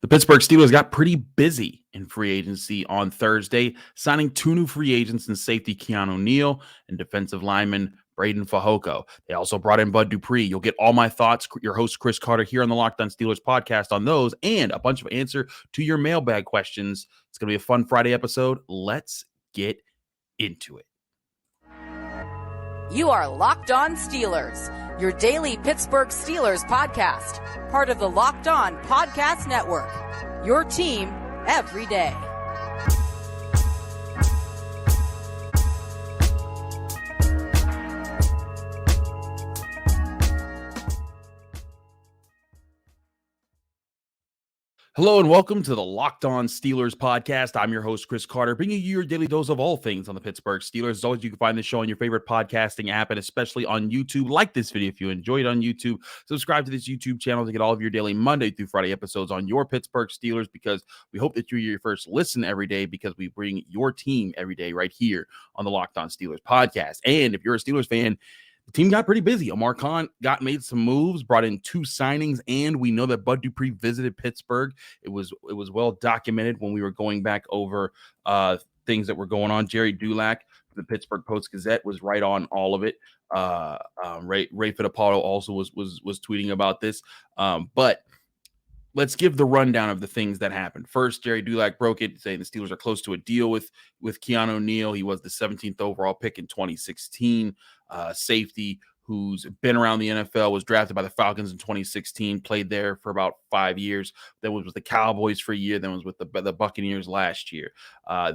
The Pittsburgh Steelers got pretty busy in free agency on Thursday, signing two new free agents in safety Keanu Neal and defensive lineman Breiden Fehoko. They also brought in Bud Dupree. You'll get all my thoughts, your host Chris Carter here on the Locked On Steelers podcast on those and a bunch of answer to your mailbag questions. It's going to be a fun Friday episode. Let's get into it. You are Locked On Steelers, your daily Pittsburgh Steelers podcast, part of the Locked On Podcast Network, your team every day. Hello and welcome to the Locked On Steelers podcast. I'm your host, Chris Carter, bringing you your daily dose of all things on the Pittsburgh Steelers. As always, you can find this show on your favorite podcasting app and especially on YouTube. Like this video if you enjoyed it on YouTube. Subscribe to this YouTube channel to get all of your daily Monday through Friday episodes on your Pittsburgh Steelers, because we hope that you're your first listen every day, because we bring your team every day right here on the Locked On Steelers podcast. And if you're a Steelers fan, the team got pretty busy. Omar Khan made some moves, brought in two signings, and we know that Bud Dupree visited Pittsburgh. It was well documented when we were going back over things that were going on. Jerry Dulac, the Pittsburgh Post-Gazette, was right on all of it. Ray Fittipaldo also was tweeting about this. But let's give the rundown of the things that happened. First, Jerry Dulac broke it, saying the Steelers are close to a deal with Keanu Neal. He was the 17th overall pick in 2016. Safety who's been around the NFL, was drafted by the Falcons in 2016, played there for about 5 years, then was with the Cowboys for a year, then was with the Buccaneers last year.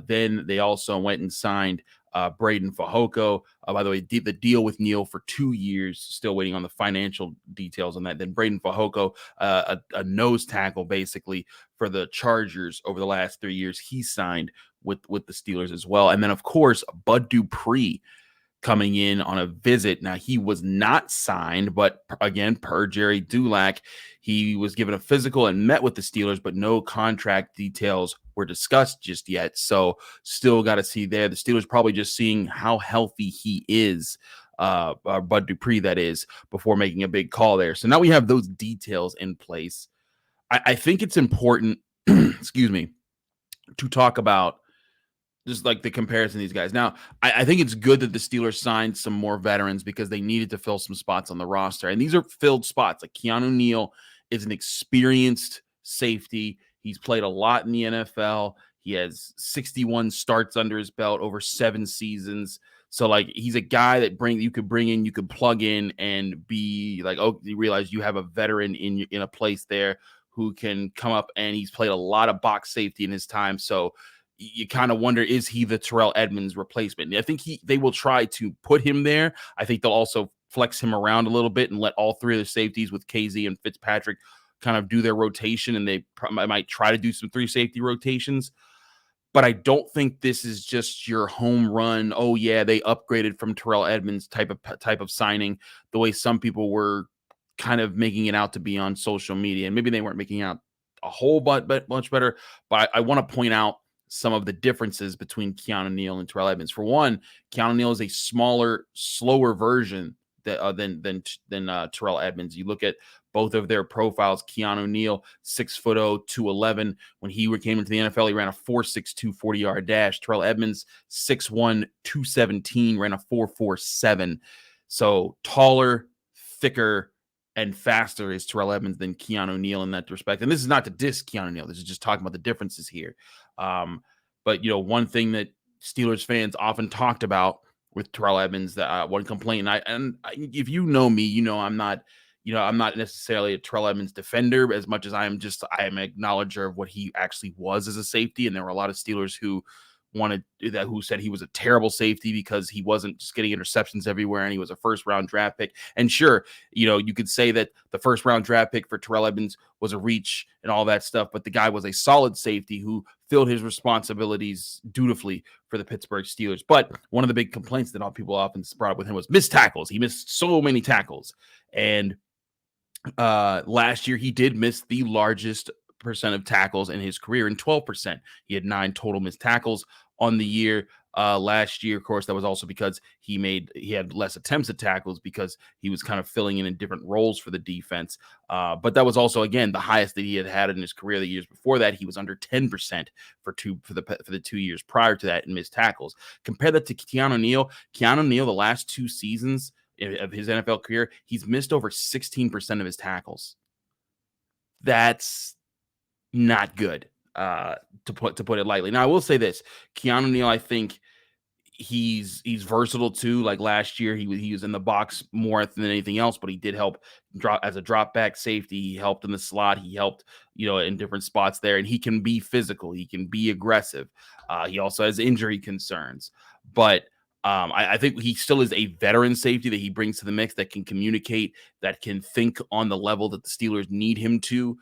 Then they also went and signed Breiden Fehoko. By the way, the deal with Neal for 2 years, still waiting on the financial details on that. Then Breiden Fehoko, a nose tackle basically for the Chargers over the last 3 years. He signed with the Steelers as well. And then, of course, Bud Dupree coming in on a visit. Now, he was not signed, but again, per Jerry Dulac, he was given a physical and met with the Steelers, but no contract details were discussed just yet. So still got to see there. The Steelers probably just seeing how healthy he is, Bud Dupree, that is, before making a big call there. So now we have those details in place. I think it's important, excuse me, to talk about just like the comparison of these guys. Now, I think it's good that the Steelers signed some more veterans because they needed to fill some spots on the roster. And these are filled spots. Like Keanu Neal is an experienced safety. He's played a lot in the NFL. He has 61 starts under his belt over 7 seasons. So, like, he's a guy that you could bring in, you could plug in and be like, oh, you realize you have a veteran in a place there who can come up, and he's played a lot of box safety in his time. So you kind of wonder, is he the Terrell Edmunds replacement? And I think they will try to put him there. I think they'll also flex him around a little bit and let all three of the safeties with KZ and Fitzpatrick kind of do their rotation, and they might try to do some 3 safety rotations. But I don't think this is just your home run, oh yeah, they upgraded from Terrell Edmunds type of signing, the way some people were kind of making it out to be on social media. And maybe they weren't making out a whole but much better. But I want to point out some of the differences between Keanu Neal and Terrell Edmunds. For one, Keanu Neal is a smaller, slower version than Terrell Edmunds. You look at both of their profiles. Keanu Neal, 6'0", 211. When he came into the NFL, he ran a 4.62 40-yard dash. Terrell Edmunds, 6'1", 217, ran a 4.47. So taller, thicker, and faster is Terrell Edmunds than Keanu Neal in that respect. And this is not to diss Keanu Neal. This is just talking about the differences here. But, one thing that Steelers fans often talked about with Terrell Edmunds, that one complaint, and if you know me, I'm not necessarily a Terrell Edmunds defender as much as I am an acknowledger of what he actually was as a safety. And there were a lot of Steelers who said he was a terrible safety because he wasn't just getting interceptions everywhere and he was a first-round draft pick. And sure, you could say that the first-round draft pick for Terrell Edmunds was a reach and all that stuff, but the guy was a solid safety who filled his responsibilities dutifully for the Pittsburgh Steelers. But one of the big complaints that all people often brought up with him was missed tackles. He missed so many tackles. And last year he did miss the largest percent of tackles in his career, in 12%. He had 9 total missed tackles on the year. last year. Of course, that was also because he had less attempts at tackles because he was kind of filling in different roles for the defense. But that was also, again, the highest that he had in his career. The years before that, he was under 10% for the 2 years prior to that in missed tackles. Compare that to Keanu Neal. Keanu Neal, the last 2 seasons of his NFL career, he's missed over 16% of his tackles. That's not good, to put it lightly. Now, I will say this: Keanu Neal, I think he's versatile too. Like last year, he was in the box more than anything else, but he did help drop as a drop back safety. He helped in the slot. He helped, in different spots there, and he can be physical. He can be aggressive. He also has injury concerns, but I think he still is a veteran safety that he brings to the mix, that can communicate, that can think on the level that the Steelers need him to,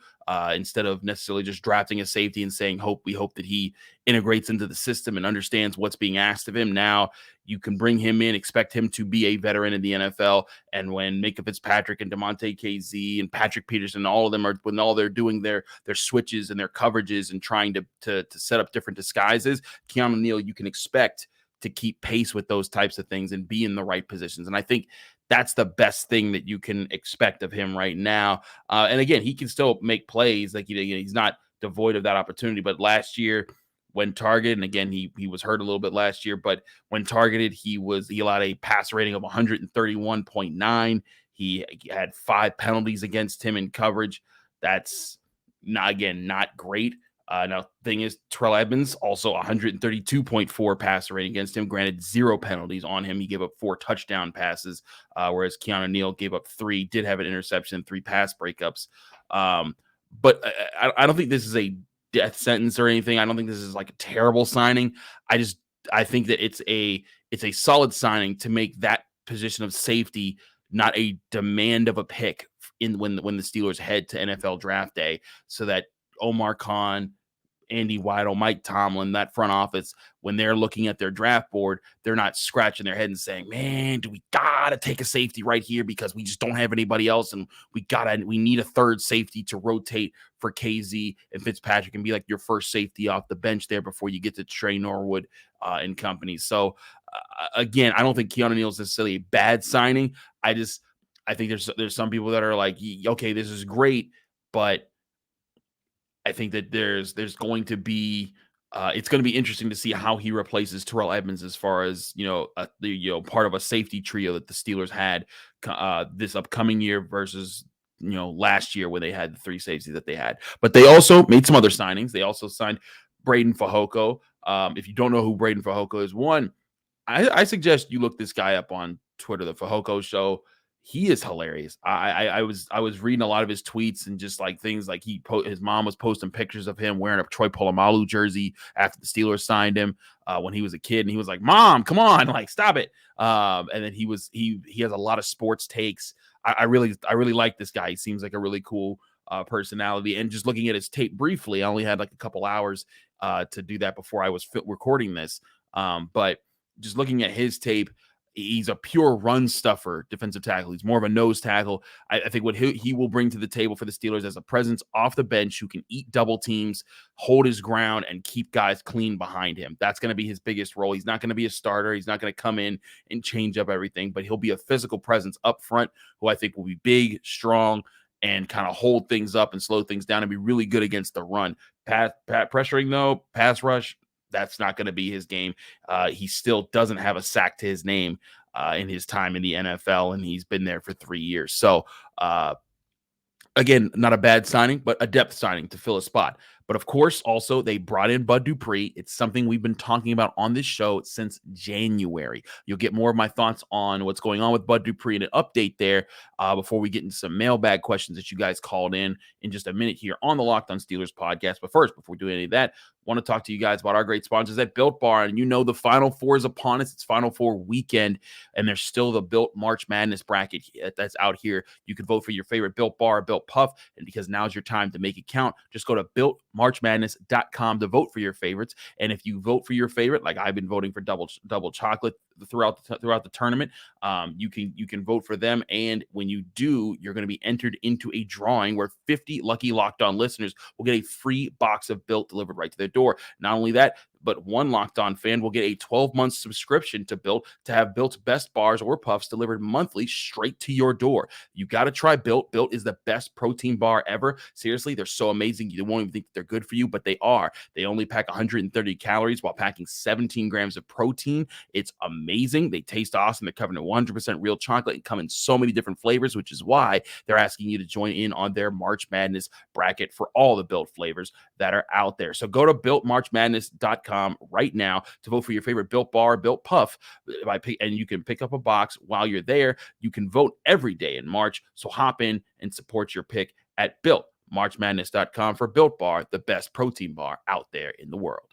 instead of necessarily just drafting a safety and saying, we hope that he integrates into the system and understands what's being asked of him. Now you can bring him in, expect him to be a veteran in the NFL. And when Micah Fitzpatrick and DeMonte KZ and Patrick Peterson, all of them when all they're doing their switches and their coverages and trying to set up different disguises, Keanu Neal, you can expect to keep pace with those types of things and be in the right positions. And I think that's the best thing that you can expect of him right now. And again, he can still make plays. Like, he's not devoid of that opportunity. But last year, when targeted, and again, he was hurt a little bit last year, but when targeted, he allowed a pass rating of 131.9. He had 5 penalties against him in coverage. That's not great. Now, thing is, Terrell Edmunds also 132.4 passer rating against him. Granted, 0 penalties on him. He gave up 4 touchdown passes, whereas Keanu Neal gave up 3, did have an interception, 3 pass breakups. But I don't think this is a death sentence or anything. I don't think this is like a terrible signing. I think that it's a solid signing to make that position of safety not a demand of a pick when the Steelers head to NFL draft day, so that Omar Khan, Andy Weidel, Mike Tomlin, that front office, when they're looking at their draft board, they're not scratching their head and saying, man, do we gotta take a safety right here because we just don't have anybody else, and we need a third safety to rotate for KZ and Fitzpatrick and be like your first safety off the bench there before you get to Trey Norwood and company. So again, I don't think Keanu Neal is necessarily a bad signing. I think there's some people that are like, okay, this is great, but I think that there's going to be it's going to be interesting to see how he replaces Terrell Edmunds as far as part of a safety trio that the Steelers had this upcoming year versus last year when they had the 3 safeties that they had. But they also made some other signings. They also signed Breiden Fehoko. If you don't know who Breiden Fehoko is, I suggest you look this guy up on Twitter, the Fehoko Show. He is hilarious. I was reading a lot of his tweets and just like things like his mom was posting pictures of him wearing a Troy Polamalu jersey after the Steelers signed him when he was a kid, and he was like, "Mom, come on, like stop it." And then he has a lot of sports takes. I really like this guy. He seems like a really cool personality. And just looking at his tape briefly, I only had like a couple hours to do that before I was recording this. But just looking at his tape, he's a pure run stuffer defensive tackle. He's more of a nose tackle. I think what he will bring to the table for the Steelers as a presence off the bench who can eat double teams, hold his ground, and keep guys clean behind him. That's going to be his biggest role. He's not going to be a starter. He's not going to come in and change up everything, but he'll be a physical presence up front who I think will be big, strong, and kind of hold things up and slow things down and be really good against the run. Pressuring, though, pass rush, that's not going to be his game. He still doesn't have a sack to his name in his time in the NFL, and he's been there for 3 years. So, again, not a bad signing, but a depth signing to fill a spot. But, of course, also they brought in Bud Dupree. It's something we've been talking about on this show since January. You'll get more of my thoughts on what's going on with Bud Dupree and an update there before we get into some mailbag questions that you guys called in just a minute here on the Locked On Steelers podcast. But first, before we do any of that, want to talk to you guys about our great sponsors at Built Bar. And the Final Four is upon us. It's Final Four weekend, and there's still the Built March Madness bracket that's out here. You can vote for your favorite Built Bar, Built Puff, and because now's your time to make it count, just go to BuiltMarchMadness.com to vote for your favorites. And if you vote for your favorite, like I've been voting for double chocolate throughout the tournament. You can vote for them, and when you do, you're going to be entered into a drawing where 50 lucky Locked On listeners will get a free box of Built delivered right to their door. Not only that, but one Locked On fan will get a 12-month subscription to Built to have Built's best bars or puffs delivered monthly straight to your door. You got to try Built. Built is the best protein bar ever. Seriously, they're so amazing. You won't even think they're good for you, but they are. They only pack 130 calories while packing 17 grams of protein. It's amazing. They taste awesome. They're covered in 100% real chocolate and come in so many different flavors, which is why they're asking you to join in on their March Madness bracket for all the Built flavors that are out there. So go to BuiltMarchMadness.com right now to vote for your favorite Built bar, Built puff, and you can pick up a box while you're there. You can vote every day in March, so hop in and support your pick at BuiltMarchMadness.com for Built Bar, the best protein bar out there in the world.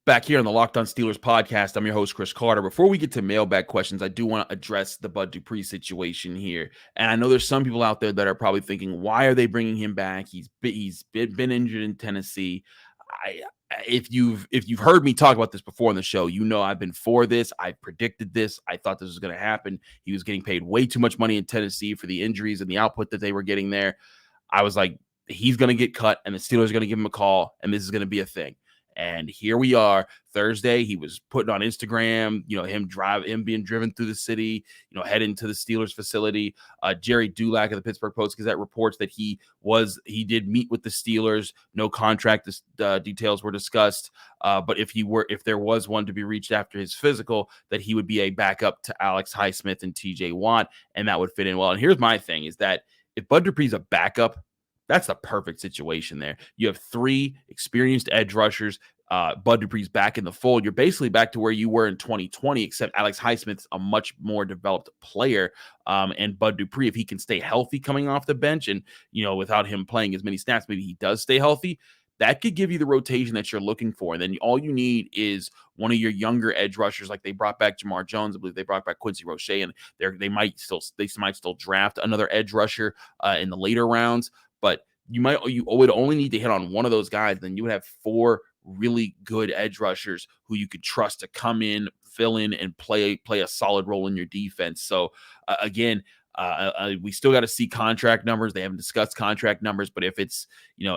Back here on the Locked On Steelers podcast, I'm your host, Chris Carter. Before we get to mailbag questions, I do want to address the Bud Dupree situation here. And I know there's some people out there that are probably thinking, why are they bringing him back? He's been injured in Tennessee. If you've heard me talk about this before on the show, you know I've been for this. I predicted this. I thought this was going to happen. He was getting paid way too much money in Tennessee for the injuries and the output that they were getting there. I was like, he's going to get cut, and the Steelers are going to give him a call, and this is going to be a thing. And here we are, Thursday. He was putting on Instagram, him being driven through the city, heading to the Steelers facility. Jerry Dulac of the Pittsburgh Post-Gazette reports that he did meet with the Steelers. No contract details were discussed. But if there was one to be reached after his physical, that he would be a backup to Alex Highsmith and TJ Watt, and that would fit in well. And here's my thing is that if Bud Dupree's a backup, that's the perfect situation there. You have 3 experienced edge rushers. Bud Dupree's back in the fold. You're basically back to where you were in 2020, except Alex Highsmith's a much more developed player. And Bud Dupree, if he can stay healthy coming off the bench and, without him playing as many snaps, maybe he does stay healthy. That could give you the rotation that you're looking for. And then all you need is one of your younger edge rushers, like they brought back Jamar Jones. I believe they brought back Quincy Roche, and they might still draft another edge rusher in the later rounds. But you would only need to hit on one of those guys. Then you would have 4 really good edge rushers who you could trust to come in, fill in, and play a solid role in your defense. So again, we still got to see contract numbers. They haven't discussed contract numbers, but if it's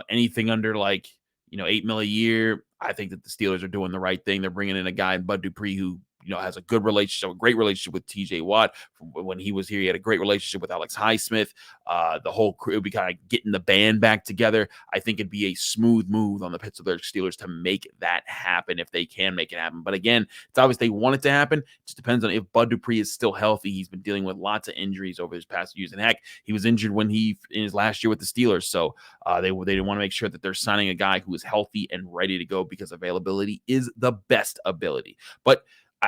anything under $8 million a year, I think that the Steelers are doing the right thing. They're bringing in a guy in Bud Dupree who has a great relationship with TJ Watt. When he was here, he had a great relationship with Alex Highsmith. The whole crew would be kind of getting the band back together. I think it'd be a smooth move on the Pittsburgh Steelers to make that happen if they can make it happen. But again, it's obvious they want it to happen. It just depends on if Bud Dupree is still healthy. He's been dealing with lots of injuries over his past years. And heck, he was injured in his last year with the Steelers. So they want to make sure that they're signing a guy who is healthy and ready to go, because availability is the best ability. But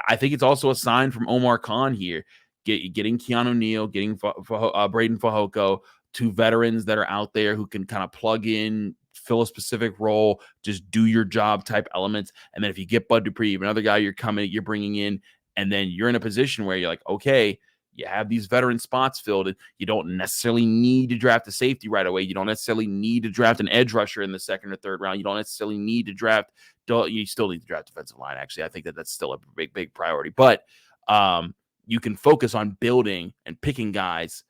I think it's also a sign from Omar Khan here, getting Keanu Neal, getting Breiden Fehoko, 2 veterans that are out there who can kind of plug in, fill a specific role, just do your job type elements. And then if you get Bud Dupree, another guy you're bringing in, and then you're in a position where you're like, okay, you have these veteran spots filled, and you don't necessarily need to draft a safety right away. You don't necessarily need to draft an edge rusher in the 2nd or 3rd round. You don't necessarily need to draft. You still need to draft defensive line. Actually, I think that's still a big priority. But you can focus on building and picking guys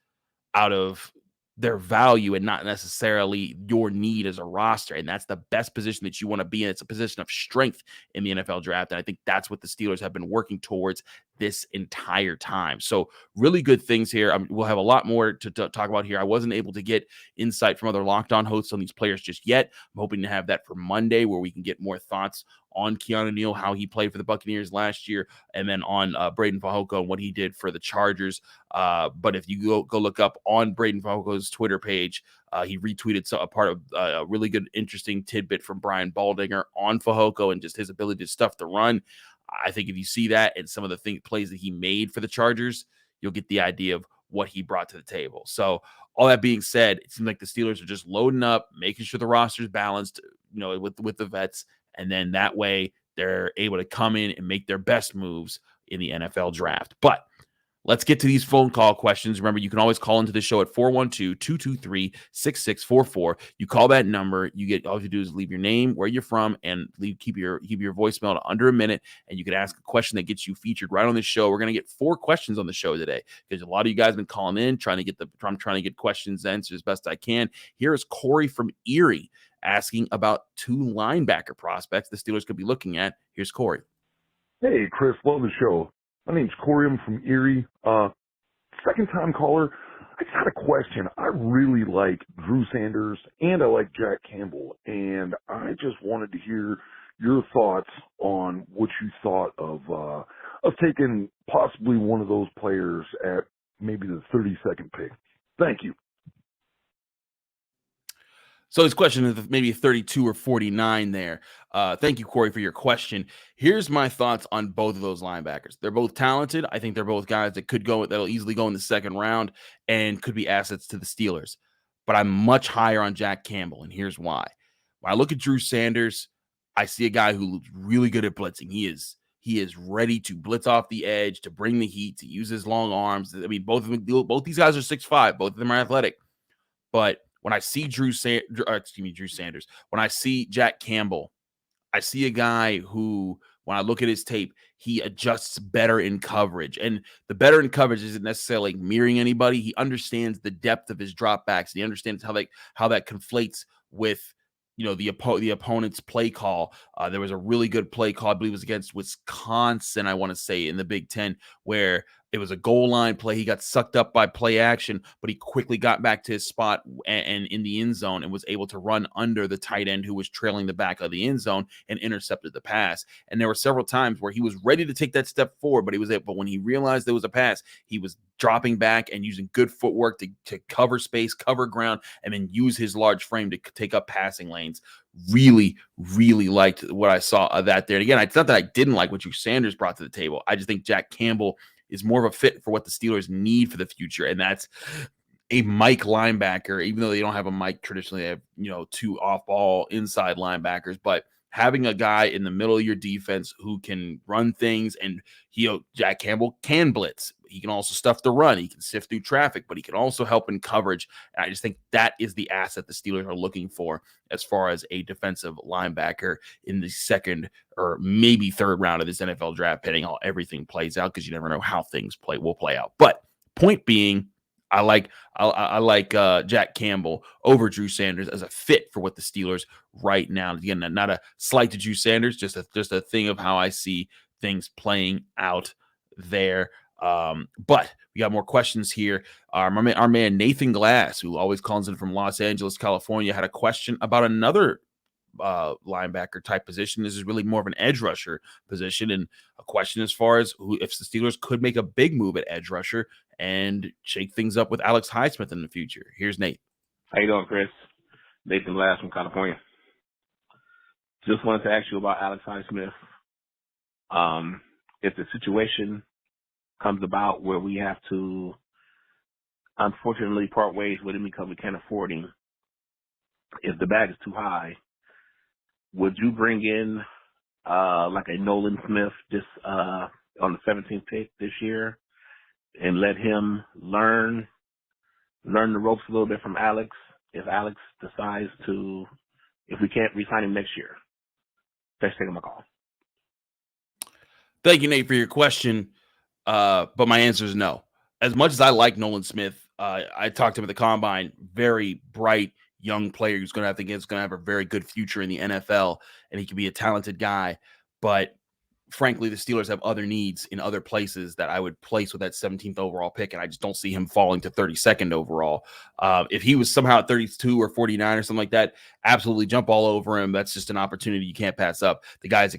out of their value and not necessarily your need as a roster. And that's the best position that you want to be in. It's a position of strength in the NFL draft. And I think that's what the Steelers have been working towards this entire time. So really good things here. We'll have a lot more to talk about here. I wasn't able to get insight from other Locked On hosts on these players just yet. I'm hoping to have that for Monday, where we can get more thoughts on Keanu Neal, how he played for the Buccaneers last year, and then on Breiden Fehoko and what he did for the Chargers. But if you go look up on Breiden Fehoko's Twitter page, he retweeted a part of a really good, interesting tidbit from Brian Baldinger on Fehoko and just his ability to stuff the run. I think if you see that and some of the plays that he made for the Chargers, you'll get the idea of what he brought to the table. So all that being said, it seems like the Steelers are just loading up, making sure the roster is balanced, with the vets. And then that way they're able to come in and make their best moves in the NFL draft. But Let's get to these phone call questions. Remember, you can always call into the show at 412-223-6644. You call that number. You get all you have to do is leave your name, where you're from, and keep your voicemail to under a minute. And you can ask a question that gets you featured right on the show. We're going to get 4 questions on the show today because a lot of you guys have been calling in I'm trying to get questions answered as best I can. Here is Corey from Erie asking about 2 linebacker prospects the Steelers could be looking at. Here's Corey. Hey, Chris, love the show. My name's Corey. I'm from Erie. Second-time caller. I just had a question. I really like Drew Sanders and I like Jack Campbell, and I just wanted to hear your thoughts on what you thought of taking possibly one of those players at maybe the 32nd pick. Thank you. So his question is maybe 32 or 49 there. Thank you, Corey, for your question. Here's my thoughts on both of those linebackers. They're both talented. I think they're both guys that'll easily go in the second round and could be assets to the Steelers. But I'm much higher on Jack Campbell, and here's why. When I look at Drew Sanders, I see a guy who looks really good at blitzing. He is ready to blitz off the edge, to bring the heat, to use his long arms. I mean, both these guys are 6'5". Both of them are athletic. But when I see Drew Sanders, when I see Jack Campbell, I see a guy who, when I look at his tape, he adjusts better in coverage. And the better in coverage isn't necessarily mirroring anybody. He understands the depth of his dropbacks. He understands how that conflates with the opponent's play call. There was a really good play call, I believe it was against Wisconsin, I want to say, in the Big Ten, where it was a goal line play. He got sucked up by play action, but he quickly got back to his spot and in the end zone and was able to run under the tight end who was trailing the back of the end zone and intercepted the pass. And there were several times where he was ready to take that step forward, but when he realized there was a pass, he was dropping back and using good footwork to cover space, cover ground, and then use his large frame to take up passing lanes. Really, really liked what I saw of that there. And again, it's not that I didn't like what Drew Sanders brought to the table. I just think Jack Campbell is more of a fit for what the Steelers need for the future, and that's a Mike linebacker. Even though they don't have a Mike traditionally, they have 2 off-ball inside linebackers, but having a guy in the middle of your defense who can run things, and Jack Campbell can blitz. He can also stuff the run. He can sift through traffic, but he can also help in coverage. And I just think that is the asset the Steelers are looking for as far as a defensive linebacker in the second or maybe third round of this NFL draft, depending on how everything plays out, because you never know how things will play out. But point being, I like Jack Campbell over Drew Sanders as a fit for what the Steelers right now. Again, not a slight to Drew Sanders, just a thing of how I see things playing out there. But we got more questions here. Our man Nathan Glass, who always calls in from Los Angeles, California, had a question about another linebacker type position. This is really more of an edge rusher position, and a question as far as if the Steelers could make a big move at edge rusher and shake things up with Alex Highsmith in the future. Here's Nate. How you doing, Chris? Nathan Glass from California. Just wanted to ask you about Alex Highsmith. If the situation comes about where we have to, unfortunately, part ways with him because we can't afford him, if the bag is too high, would you bring in like a Nolan Smith just on the 17th pick this year and let him learn the ropes a little bit from Alex if Alex decides if we can't re-sign him next year? Thanks for taking my call. Thank you, Nate, for your question. But my answer is no. As much as I like Nolan Smith, I talked to him at the Combine, very bright young player who's going to have a very good future in the NFL, and he can be a talented guy. But frankly, the Steelers have other needs in other places that I would place with that 17th overall pick, and I just don't see him falling to 32nd overall. If he was somehow at 32 or 49 or something like that, absolutely jump all over him. That's just an opportunity you can't pass up. The guy is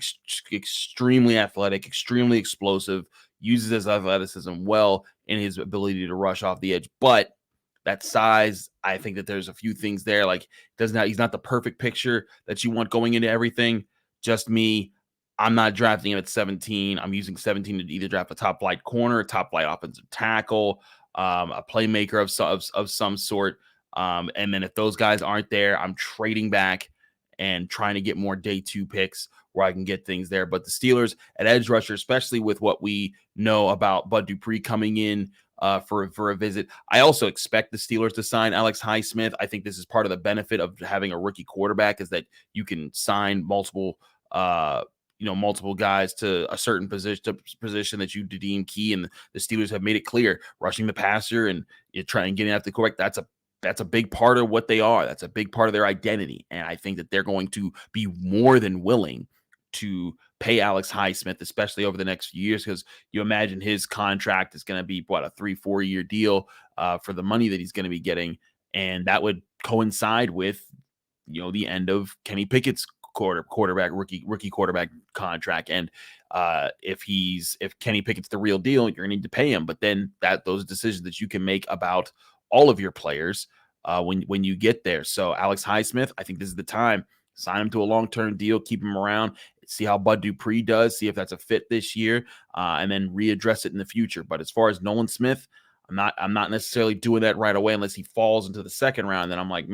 extremely athletic, extremely explosive, uses his athleticism well in his ability to rush off the edge. But that size, I think that there's a few things there. Like, he's not the perfect picture that you want going into everything. Just me. I'm not drafting him at 17. I'm using 17 to either draft a top flight corner, a top flight offensive tackle, a playmaker of some sort. And then if those guys aren't there, I'm trading back and trying to get more day 2 picks where I can get things there. But the Steelers at edge rusher, especially with what we know about Bud Dupree coming in for a visit. I also expect the Steelers to sign Alex Highsmith. I think this is part of the benefit of having a rookie quarterback, is that you can sign multiple guys to a certain position that you deem key, and the Steelers have made it clear, rushing the passer and trying getting after the quarterback. That's a big part of what they are. That's a big part of their identity, and I think that they're going to be more than willing to pay Alex Highsmith, especially over the next few years, because you imagine his contract is going to be a 3-4 year deal for the money that he's going to be getting, and that would coincide with the end of Kenny Pickett's rookie quarterback contract. And if Kenny Pickett's the real deal, you're going to need to pay him. But then those decisions that you can make about all of your players when you get there. So Alex Highsmith, I think this is the time. Sign him to a long-term deal, keep him around, see how Bud Dupree does, see if that's a fit this year, and then readdress it in the future. But as far as Nolan Smith, I'm not necessarily doing that right away unless he falls into the second round. Then I'm like,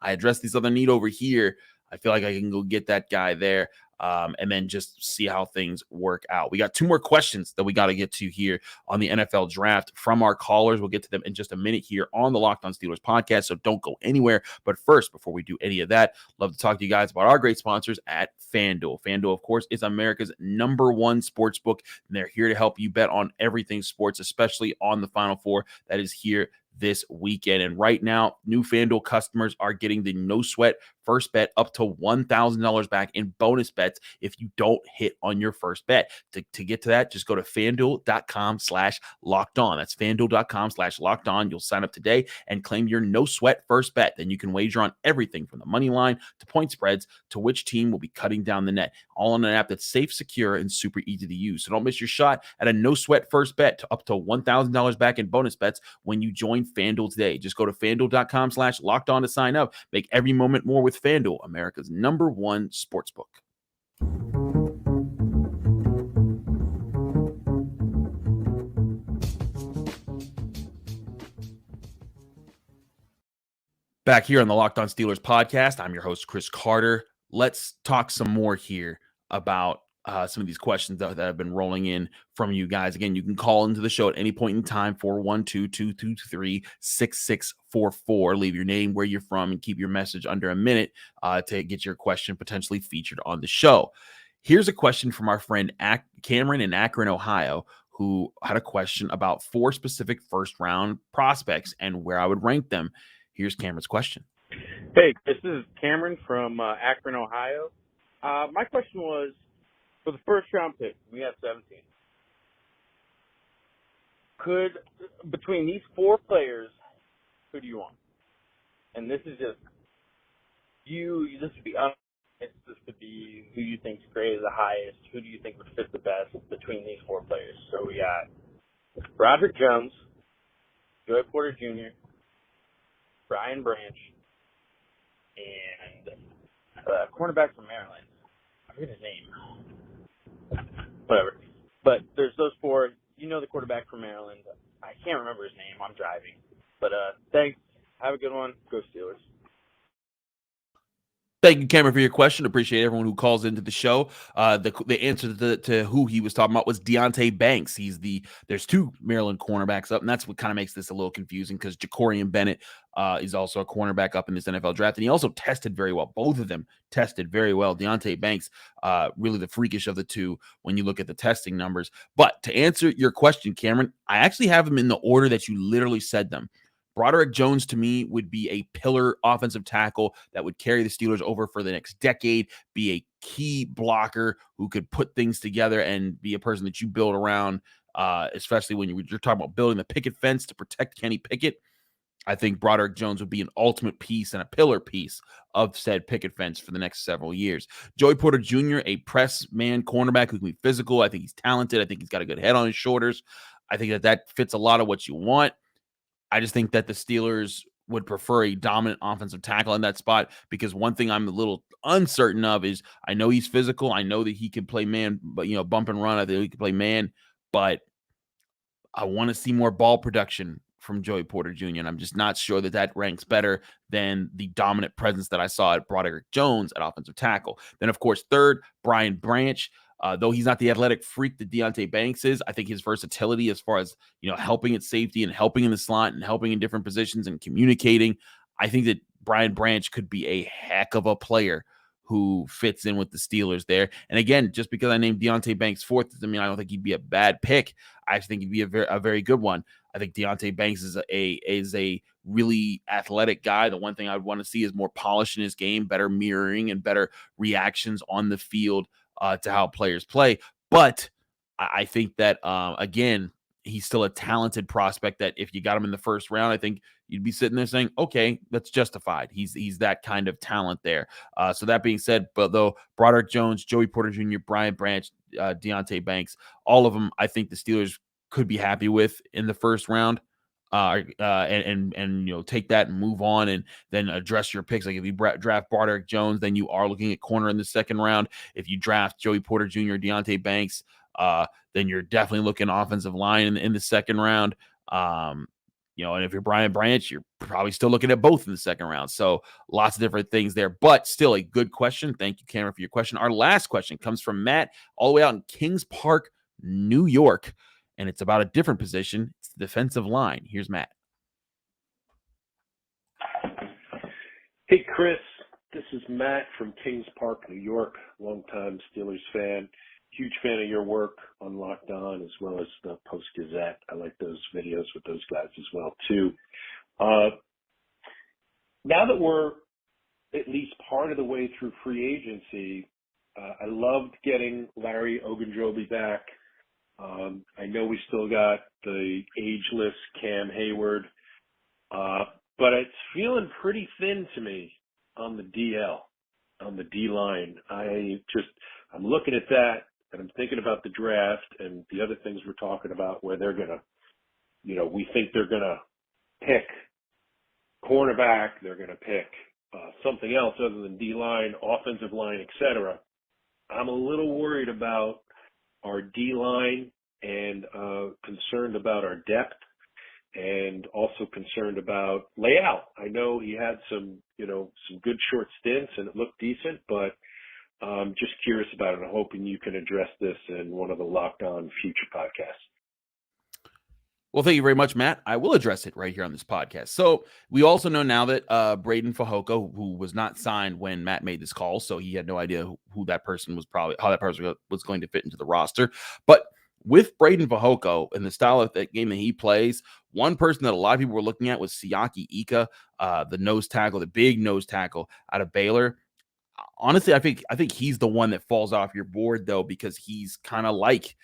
I address this other need over here. I feel like I can go get that guy there. And then just see how things work out. We got 2 more questions that we got to get to here on the NFL draft from our callers. We'll get to them in just a minute here on the Locked On Steelers podcast, so don't go anywhere. But first, before we do any of that, love to talk to you guys about our great sponsors at FanDuel. FanDuel, of course, is America's #1 sports book, and they're here to help you bet on everything sports, especially on the Final Four that is here this weekend. And right now, new FanDuel customers are getting the no sweat first bet up to $1,000 back in bonus bets if you don't hit on your first bet. To get to that, just go to FanDuel.com/lockedon. That's FanDuel.com/lockedon. You'll sign up today and claim your no sweat first bet. Then you can wager on everything from the money line to point spreads to which team will be cutting down the net, all on an app that's safe, secure, and super easy to use. So don't miss your shot at a no sweat first bet to up to $1,000 back in bonus bets when you join FanDuel today. Just go to FanDuel.com/lockedon to sign up. Make every moment more with FanDuel, America's #1 sportsbook. Back here on the Locked On Steelers podcast, I'm your host, Chris Carter. Let's talk some more here about some of these questions that have been rolling in from you guys. Again, you can call into the show at any point in time, 412-223-6644. Leave your name, where you're from, and keep your message under a minute to get your question potentially featured on the show. Here's a question from our friend Cameron in Akron, Ohio, who had a question about 4 specific first-round prospects and where I would rank them. Here's Cameron's question. Hey, this is Cameron from Akron, Ohio. My question was, for the first-round pick, we have 17. Between these 4 players, who do you want? And this is just this would be honest. This could be who you think's graded the highest. Who do you think would fit the best between these 4 players? So we got Roderick Jones, Joey Porter Jr., Brian Branch, and cornerback from Maryland. I forget his name. Whatever. But there's those 4. You know the quarterback from Maryland. I can't remember his name. I'm driving. But thanks. Have a good one. Go Steelers. Thank you, Cameron, for your question. Appreciate everyone who calls into the show. The answer to who he was talking about was Deontay Banks. There's 2 Maryland cornerbacks up, and that's what kind of makes this a little confusing, because Jacorian Bennett is also a cornerback up in this NFL draft, and he also tested very well. Both of them tested very well. Deontay Banks, really the freakish of the 2 when you look at the testing numbers. But to answer your question, Cameron, I actually have them in the order that you literally said them. Broderick Jones, to me, would be a pillar offensive tackle that would carry the Steelers over for the next decade, be a key blocker who could put things together and be a person that you build around, especially when you're talking about building the picket fence to protect Kenny Pickett. I think Broderick Jones would be an ultimate piece and a pillar piece of said picket fence for the next several years. Joey Porter Jr., a press man cornerback who can be physical. I think he's talented. I think he's got a good head on his shoulders. I think that fits a lot of what you want. I just think that the Steelers would prefer a dominant offensive tackle in that spot, because one thing I'm a little uncertain of is, I know he's physical. I know that he can play man, but bump and run. I think he can play man, but I want to see more ball production from Joey Porter Jr., and I'm just not sure that ranks better than the dominant presence that I saw at Broderick Jones at offensive tackle. Then, of course, third, Brian Branch. Though he's not the athletic freak that Deontay Banks is, I think his versatility as far as, helping at safety and helping in the slot and helping in different positions and communicating, I think that Brian Branch could be a heck of a player who fits in with the Steelers there. And again, just because I named Deontay Banks fourth doesn't mean I don't think he'd be a bad pick. I actually think he'd be a very good one. I think Deontay Banks is a really athletic guy. The one thing I'd want to see is more polish in his game, better mirroring and better reactions on the field to how players play. But I think that, again, he's still a talented prospect that if you got him in the first round, I think you'd be sitting there saying, okay, that's justified. He's that kind of talent there. So that being said, but though Broderick Jones, Joey Porter Jr., Brian Branch, Deontay Banks, all of them, I think the Steelers could be happy with in the first round. And take that and move on and then address your picks. Like if you draft Broderick Jones, then you are looking at corner in the second round. If you draft Joey Porter Jr., Deontay Banks, then you're definitely looking offensive line in the second round. And if you're Brian Branch, you're probably still looking at both in the second round. So lots of different things there, but still a good question. Thank you, Cameron, for your question. Our last question comes from Matt all the way out in Kings Park, New York. And it's about a different position. It's the defensive line. Here's Matt. Hey, Chris. This is Matt from Kings Park, New York. Longtime Steelers fan. Huge fan of your work on Locked On as well as the Post-Gazette. I like those videos with those guys as well, too. Now that we're at least part of the way through free agency, I loved getting Larry Ogunjobi back. I know we still got the ageless Cam Hayward, but it's feeling pretty thin to me on the DL, on the D line. I'm looking at that and I'm thinking about the draft and the other things we're talking about where they're gonna, we think they're gonna pick cornerback, they're gonna pick something else other than D line, offensive line, etc. I'm a little worried about our D-line and concerned about our depth and also concerned about layout. I know he had some good short stints and it looked decent, but just curious about it. I'm hoping you can address this in one of the Locked On future podcasts. Well, thank you very much, Matt. I will address it right here on this podcast. So we also know now that Breiden Fehoko, who was not signed when Matt made this call, so he had no idea who that person was, probably how that person was going to fit into the roster. But with Breiden Fehoko and the style of that game that he plays, one person that a lot of people were looking at was Siaki Ika, the nose tackle, the big nose tackle out of Baylor. Honestly, I think he's the one that falls off your board, though, because he's kind of like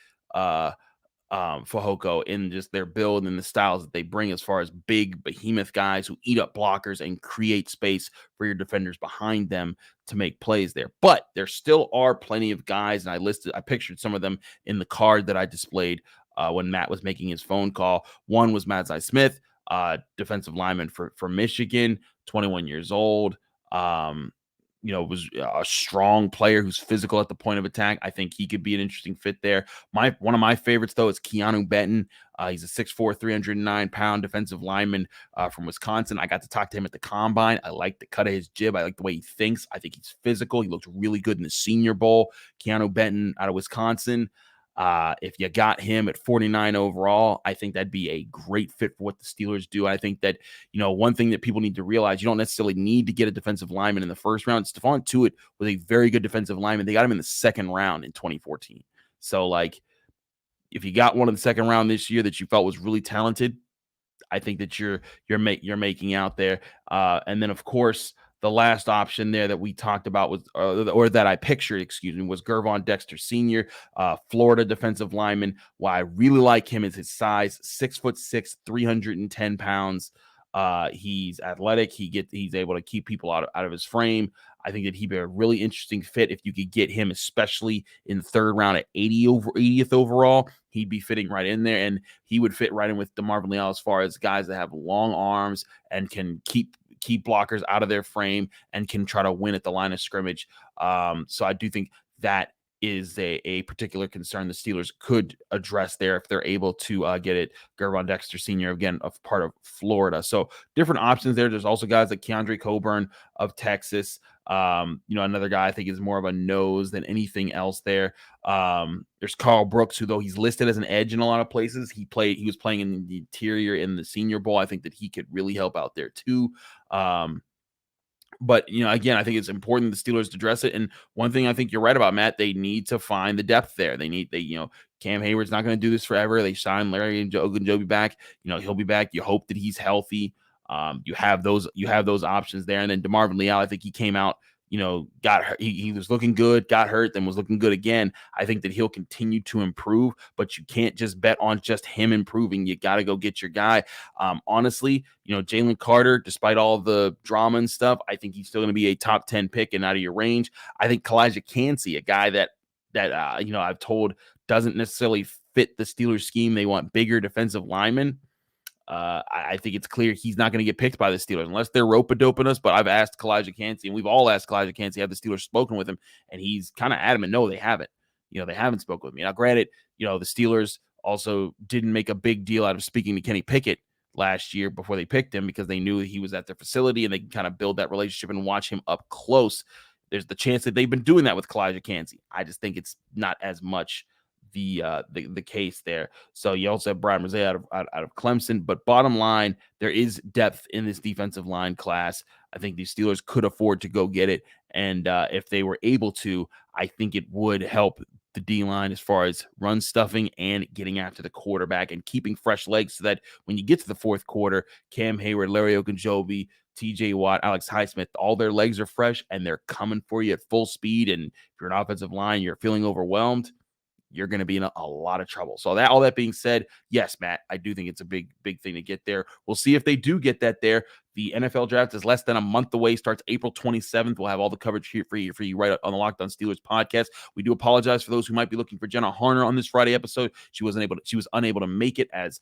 Fehoko in just their build and the styles that they bring as far as big behemoth guys who eat up blockers and create space for your defenders behind them to make plays there. But there still are plenty of guys, and I pictured some of them in the card that I displayed when Matt was making his phone call. One was Mazi Smith, defensive lineman for Michigan, 21 years old. Was a strong player who's physical at the point of attack. I think he could be an interesting fit there. One of my favorites, though, is Keanu Benton. He's a 6'4", 309-pound defensive lineman from Wisconsin. I got to talk to him at the Combine. I like the cut of his jib. I like the way he thinks. I think he's physical. He looked really good in the Senior Bowl. Keanu Benton out of Wisconsin. If you got him at 49 overall, I think that'd be a great fit for what the Steelers do. I think that, one thing that people need to realize, you don't necessarily need to get a defensive lineman in the first round. Stephon Tuitt was a very good defensive lineman. They got him in the second round in 2014. So, if you got one in the second round this year that you felt was really talented, I think that you're making out there. And then, of course, the last option there that we talked about was, or that I pictured, was Gervon Dexter Sr., Florida defensive lineman. Why I really like him is his size, 6'6", 310 pounds. He's athletic. He's able to keep people out of his frame. I think that he'd be a really interesting fit if you could get him, especially in the third round at 80th overall. He'd be fitting right in there, and he would fit right in with DeMarvin Leal as far as guys that have long arms and can keep blockers out of their frame and can try to win at the line of scrimmage. So I do think that is a particular concern the Steelers could address there if they're able to get it. Gervon Dexter Sr., again, of part of Florida. So different options there. There's also guys like Keandre Coburn of Texas. Another guy I think is more of a nose than anything else there. There's Carl Brooks, who though he's listed as an edge in a lot of places, he was playing in the interior in the Senior Bowl. I think that he could really help out there too. But, again, I think it's important the Steelers address it. And one thing I think you're right about, Matt, they need to find the depth there. Cam Hayward's not going to do this forever. They signed Larry Ogunjobi back. He'll be back. You hope that he's healthy. You have those options there. And then DeMarvin Leal, I think he came out, got hurt. He was looking good, got hurt, then was looking good again. I think that he'll continue to improve, but you can't just bet on just him improving. You got to go get your guy. Honestly, Jalen Carter, despite all the drama and stuff, I think he's still going to be a top 10 pick and out of your range. I think Kalijah Cansey, a guy that I've told doesn't necessarily fit the Steelers scheme. They want bigger defensive linemen. I think it's clear he's not going to get picked by the Steelers unless they're rope-a-doping us. But I've asked Kalijah Cansey, and we've all asked Kalijah Cansey, have the Steelers spoken with him? And he's kind of adamant, no, they haven't. They haven't spoken with me. Now, granted, the Steelers also didn't make a big deal out of speaking to Kenny Pickett last year before they picked him because they knew he was at their facility and they can kind of build that relationship and watch him up close. There's the chance that they've been doing that with Kalijah Cansey. I just think it's not as much the case there. So you also have Brian Rosé out of Clemson, but bottom line, there is depth in this defensive line class. I think the Steelers could afford to go get it, and if they were able to, I think it would help the D-line as far as run stuffing and getting after the quarterback and keeping fresh legs so that when you get to the fourth quarter, Cam Hayward, Larry Ogunjobi, TJ Watt, Alex Highsmith, all their legs are fresh and they're coming for you at full speed. And if you're an offensive line, you're feeling overwhelmed, you're going to be in a lot of trouble. So all that being said, yes, Matt, I do think it's a big thing to get there. We'll see if they do get that there. The NFL draft is less than a month away, starts April 27th. We'll have all the coverage here for you right on the Locked On Steelers podcast. We do apologize for those who might be looking for Jenna Harner on this Friday episode. She was unable to make it as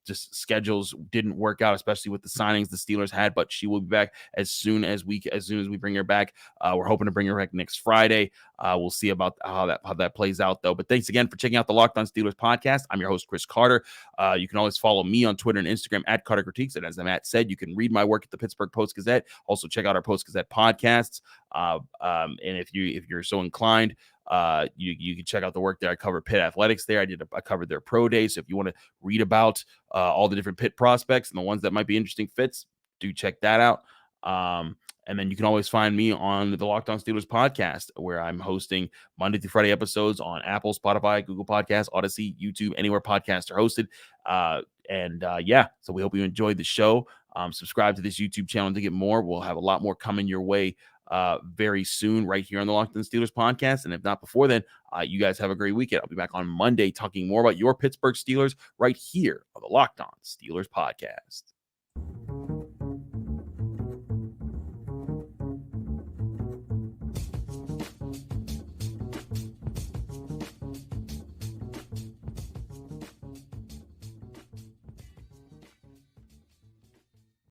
just schedules didn't work out, especially with the signings the Steelers had, but she will be back as soon as we bring her back. We're hoping to bring her back next Friday. We'll see about how that plays out though. But thanks again for checking out the Locked On Steelers podcast. I'm your host, Chris Carter. You can always follow me on Twitter and Instagram at Carter Critiques. And as Matt said, you can read my work at the Pittsburgh Post-Gazette. Also check out our Post-Gazette podcasts. And if you're so inclined, you can check out the work there. I cover Pitt athletics there. I covered their pro day. So if you want to read about all the different Pitt prospects and the ones that might be interesting fits, do check that out. And then you can always find me on the Locked On Steelers podcast, where I'm hosting Monday through Friday episodes on Apple, Spotify, Google Podcasts, Odyssey, YouTube, anywhere podcasts are hosted. So we hope you enjoyed the show. Subscribe to this YouTube channel to get more. We'll have a lot more coming your way very soon right here on the Locked On Steelers podcast. And if not before then, you guys have a great weekend. I'll be back on Monday talking more about your Pittsburgh Steelers right here on the Locked On Steelers podcast.